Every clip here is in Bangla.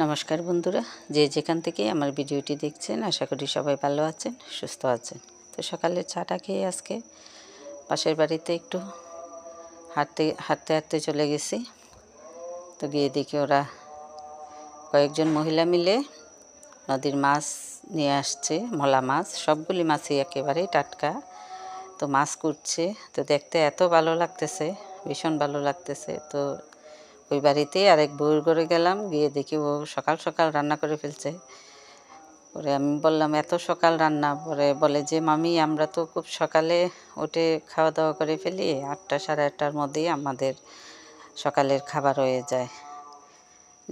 নমস্কার বন্ধুরা, যে যেখান থেকে আমার ভিডিওটি দেখছেন আশা করি সবাই ভালো আছেন, সুস্থ আছেন। তো সকালে চাটা খেয়ে আজকে পাশের বাড়িতে একটু হাঁটতে হাঁটতে চলে গেছি। তো গিয়ে দেখি ওরা কয়েকজন মহিলা মিলে নদীর মাছ নিয়ে আসছে, মলা মাছ। সবগুলি মাছই একেবারে টাটকা। তো মাছ কুটছে, তো দেখতে এত ভালো লাগতেছে, ভীষণ ভালো লাগতেছে। তো ওই বাড়িতে আরেক বউর ঘরে গেলাম, গিয়ে দেখি ও সকাল সকাল রান্না করে ফেলছে। পরে আমি বললাম এত সকাল রান্না? পরে বলে যে মামি, আমরা তো খুব সকালে উঠে খাওয়া দাওয়া করে ফেলি, 8টা সাড়ে 8টার মধ্যেই আমাদের সকালের খাবার হয়ে যায়,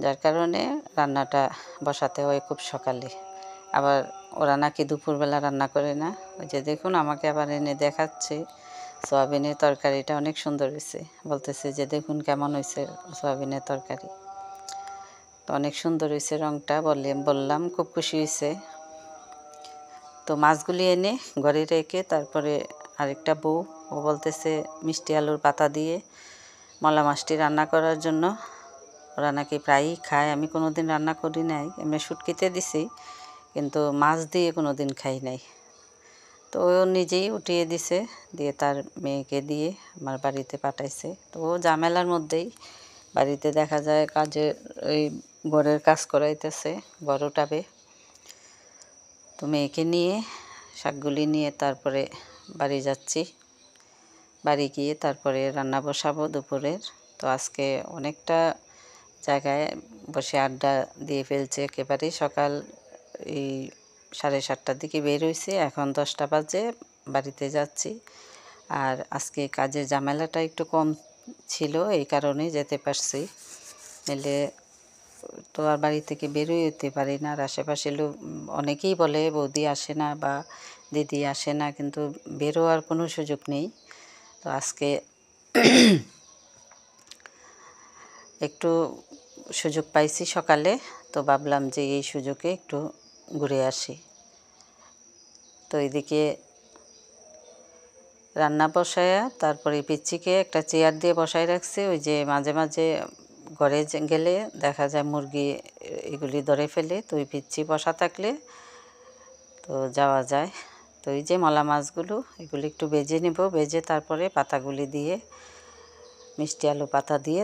যার কারণে রান্নাটা বসাতে হয় খুব সকালে। আবার ওরা নাকি দুপুরবেলা রান্না করে না। ওই যে দেখুন, আমাকে আবার এনে দেখাচ্ছে সয়াবিনের তরকারিটা অনেক সুন্দর হয়েছে। বলতেছে যে দেখুন কেমন হয়েছে সয়াবিনের তরকারি। তো অনেক সুন্দর হয়েছে, রঙটা বললাম খুব খুশি হয়েছে। তো মাছগুলি এনে ঘরে রেখে তারপরে আরেকটা বউ, ও বলতেছে মিষ্টি আলুর পাতা দিয়ে মলা মাছটি রান্না করার জন্য। ওরা নাকি প্রায়ই খায়, আমি কোনো দিন রান্না করি নাই, এমনি শুটকিতে দিছি, কিন্তু মাছ দিয়ে কোনো দিন খাই নাই। তো ও নিজেই উঠিয়ে দিছে, দিয়ে তার মেয়েকে দিয়ে আমার বাড়িতে পাঠাইছে। তো ও ঝামেলার মধ্যেই বাড়িতে দেখা যায় কাজে ওই ঘরের কাজ করাইতেছে, ঘর উঠাবে। তো মেয়েকে নিয়ে শাকগুলি নিয়ে তারপরে বাড়ি যাচ্ছি। বাড়ি গিয়ে তারপরে রান্না বসাবো দুপুরের। তো আজকে অনেকটা জায়গায় বসে আড্ডা দিয়ে ফেলছে, একেবারেই সকাল এই 7:30টার দিকে বের হয়েছে, এখন 10টা বাজে, বাড়িতে যাচ্ছি। আর আজকে কাজের ঝামেলাটা একটু কম ছিল, এই কারণে যেতে পারছি, নাহলে তো আর বাড়ি থেকে বেরোই হতে পারি না। আর আশেপাশে লোক অনেকেই বলে বৌদি আসে না বা দিদি আসে না, কিন্তু বেরোয়ার কোনো সুযোগ নেই। তো আজকে একটু সুযোগ পাইছি সকালে, তো ভাবলাম যে এই সুযোগে একটু ঘুরে আসি। তো এদিকে রান্না বসায়া তারপরে পিচ্চিকে একটা চেয়ার দিয়ে বসায় রাখছে। ওই যে মাঝে মাঝে ঘরে গেলে দেখা যায় মুরগি এগুলি ধরে ফেলে, তো ওই পিচ্চি বসা থাকলে তো যাওয়া যায়। তো এই যে মলা মাছগুলো, এগুলি একটু ভেজে নেব, ভেজে তারপরে পাতাগুলি দিয়ে মিষ্টি আলু পাতা দিয়ে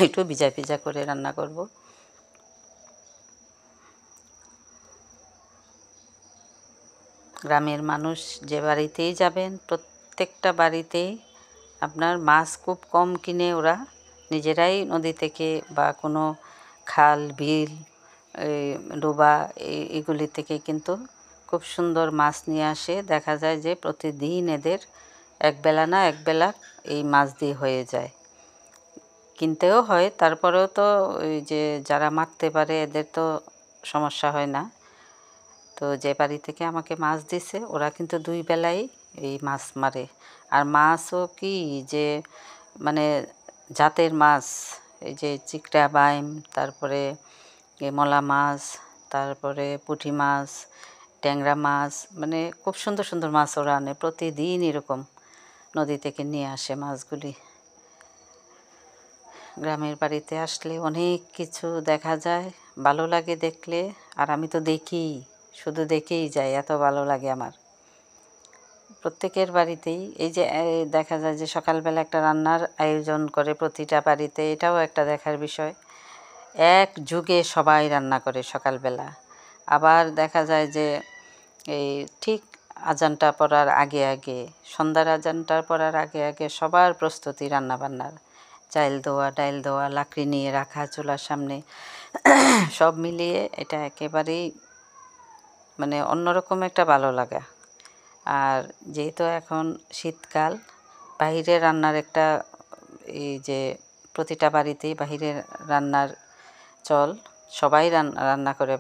একটু ভিজা ভিজা করে রান্না করব। গ্রামের মানুষ যে বাড়িতেই যাবেন, প্রত্যেকটা বাড়িতেই আপনার মাছ খুব কম কিনে, ওরা নিজেরাই নদী থেকে বা কোনো খাল বিল ডোবা এগুলি থেকে কিন্তু খুব সুন্দর মাছ নিয়ে আসে। দেখা যায় যে প্রতিদিন এদের একবেলা না একবেলা এই মাছ দিয়ে হয়ে যায়। কিনতেও হয়, তারপরেও তো ওই যে যারা মারতে পারে এদের তো সমস্যা হয় না। তো যে বাড়ি থেকে আমাকে মাছ দিছে, ওরা কিন্তু 2 বেলাই এই মাছ মারে। আর মাছও কি যে মানে জাতের মাছ, এই যে চিকড়া বাইম, তারপরে মলা মাছ, তারপরে পুঁটি মাছ, ট্যাংরা মাছ, মানে খুব সুন্দর সুন্দর মাছ ওরা আনে প্রতিদিন, এরকম নদী থেকে নিয়ে আসে মাছগুলি। গ্রামের বাড়িতে আসলে অনেক কিছু দেখা যায়, ভালো লাগে দেখলে। আর আমি তো দেখি, শুধু দেখেই যাই, এত ভালো লাগে আমার। প্রত্যেকের বাড়িতেই এই যে দেখা যায় যে সকালবেলা একটা রান্নার আয়োজন করে প্রতিটা বাড়িতে, এটাও একটা দেখার বিষয়। এক যুগে সবাই রান্না করে সকালবেলা। আবার দেখা যায় যে এই ঠিক আজানটা পড়ার আগে আগে, সন্ধ্যার আজানটা পড়ার আগে আগে সবার প্রস্তুতি রান্নাবান্নার, চাল দেওয়া, ডাল দেওয়া, লাকড়ি নিয়ে রাখা চুলার সামনে, সব মিলিয়ে এটা একেবারেই মানে অন্যরকম একটা ভালো লাগা। আর যেহেতু এখন শীতকাল, বাহিরে রান্নার একটা এই যে প্রতিটা বাড়িতেই বাহিরে রান্নার চল, সবাই রান্না করে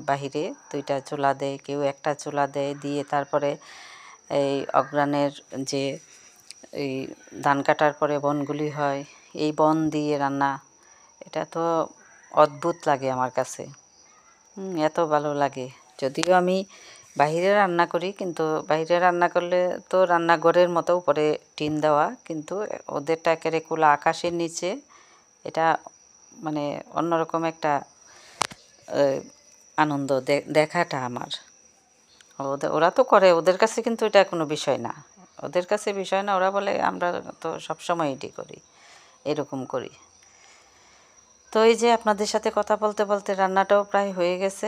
বাহিরে 2টা চুলা দেয়, কেউ একটা চুলা দেয়, দিয়ে তারপরে এই অগ্রাণের যে এই ধান কাটার পরে বনগুলি হয়, এই বন দিয়ে রান্না, এটা তো অদ্ভুত লাগে আমার কাছে। এত ভালো লাগে। যদিও আমি বাইরে রান্না করি, কিন্তু বাইরে রান্না করলে তো রান্নাঘরের মতো উপরে টিন দেওয়া, কিন্তু ওদেরটা একেবারে খোলা আকাশের নিচে, এটা মানে অন্যরকম একটা আনন্দ দেখাটা আমার। ওরা তো করে, ওদের কাছে কিন্তু এটা কোনো বিষয় না, ওদের কাছে বিষয় না। ওরা বলে আমরা তো সবসময় এটি করি, এরকম করি। তো এই যে আপনাদের সাথে কথা বলতে বলতে রান্নাটাও প্রায় হয়ে গেছে।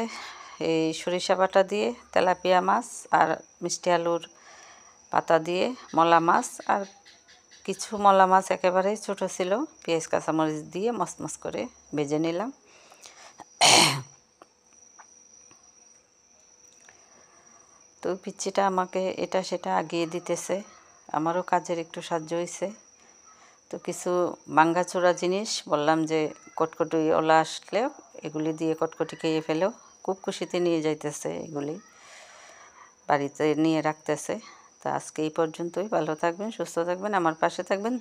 এই সরিষা বাটা দিয়ে তেলাপিয়া মাছ আর মিষ্টি আলুর পাতা দিয়ে মলা মাছ, আর কিছু মলা মাছ একেবারেই ছোটো ছিল, পেঁয়াজ কাঁচামরিচ দিয়ে মচমচ করে ভেজে নিলাম। তো পিচ্চিটা আমাকে এটা সেটা আগিয়ে দিতেছে, আমারও কাজের একটু সাহায্য হয়েছে। তো কিছু ভাঙ্গাচোরা জিনিস বললাম যে কটকটি ওলা আসলে এগুলি দিয়ে কটকটি খেয়ে ফেলেও খুব খুশিতে নিয়ে যাইতেছে, এগুলি বাড়িতে নিয়ে রাখতেছে। তো আজকে এই পর্যন্তই। ভালো থাকবেন, সুস্থ থাকবেন, আমার পাশে থাকবেন।